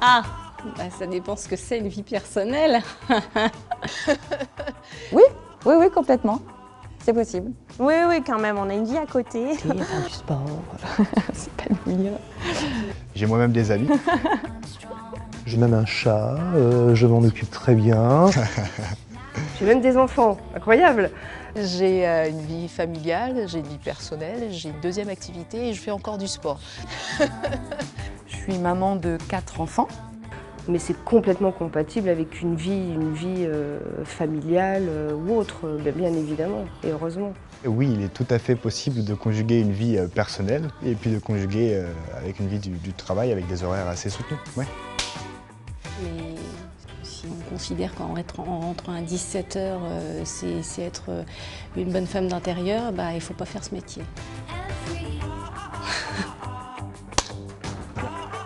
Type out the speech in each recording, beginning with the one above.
Ah, bah ça dépend ce que c'est une vie personnelle. Oui, oui, oui, complètement. C'est possible. Oui, oui, quand même, on a une vie à côté. Faire du sport, s'épanouir. J'ai moi-même des amis. J'ai même un chat, je m'en occupe très bien. J'ai même des enfants, incroyable. J'ai une vie familiale, j'ai une vie personnelle, j'ai une deuxième activité et je fais encore du sport. Je suis maman de 4 enfants. Mais c'est complètement compatible avec une vie familiale ou autre, bien évidemment, et heureusement. Oui, il est tout à fait possible de conjuguer une vie personnelle et puis de conjuguer avec une vie du travail avec des horaires assez soutenus. Ouais. Mais si on considère qu'en rentrant à 17h, c'est être une bonne femme d'intérieur, bah, il ne faut pas faire ce métier.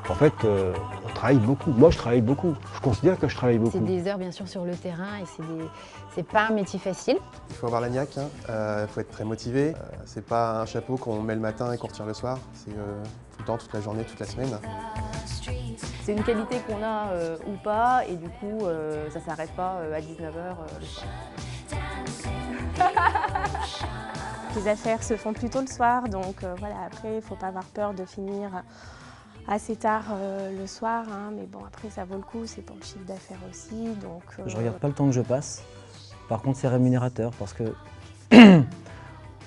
En fait, on travaille beaucoup. Moi, je travaille beaucoup. Je considère que je travaille beaucoup. C'est des heures, bien sûr, sur le terrain et c'est pas un métier facile. Il faut avoir la niaque, il faut être très motivé. C'est pas un chapeau qu'on met le matin et qu'on retire le soir. C'est tout le temps, toute la journée, toute la semaine. C'est une qualité qu'on a ou pas, et du coup, ça s'arrête pas à 19h le soir. Les affaires se font plutôt le soir, donc voilà, après, il ne faut pas avoir peur de finir assez tard le soir, hein, mais bon, après, ça vaut le coup, c'est pour le chiffre d'affaires aussi. Donc, je regarde pas le temps que je passe. Par contre, c'est rémunérateur parce que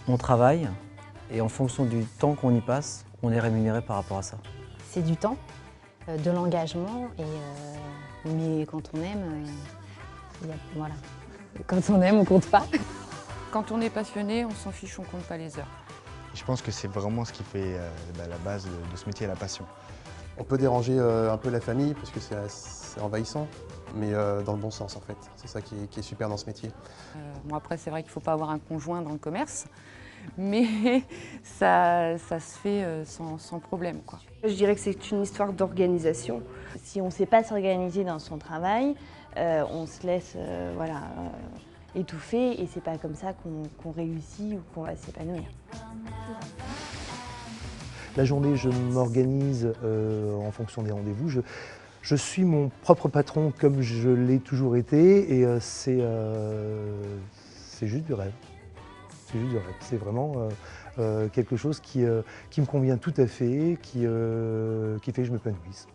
on travaille et en fonction du temps qu'on y passe, on est rémunéré par rapport à ça. C'est du temps, de l'engagement, mais quand on aime, voilà. Quand on aime, on compte pas. Quand on est passionné, on s'en fiche, on compte pas les heures. Je pense que c'est vraiment ce qui fait la base de ce métier, la passion. On peut déranger un peu la famille parce que c'est envahissant, mais dans le bon sens en fait. C'est ça qui est super dans ce métier. Bon, après, c'est vrai qu'il ne faut pas avoir un conjoint dans le commerce, mais ça se fait sans problème, quoi. Je dirais que c'est une histoire d'organisation. Si on ne sait pas s'organiser dans son travail, on se laisse étouffer, et c'est pas comme ça qu'on réussit ou qu'on va s'épanouir. La journée, je m'organise en fonction des rendez-vous. Je suis mon propre patron comme je l'ai toujours été, et c'est juste du rêve. C'est juste du rêve. C'est vraiment quelque chose qui me convient tout à fait, qui fait que je m'épanouisse.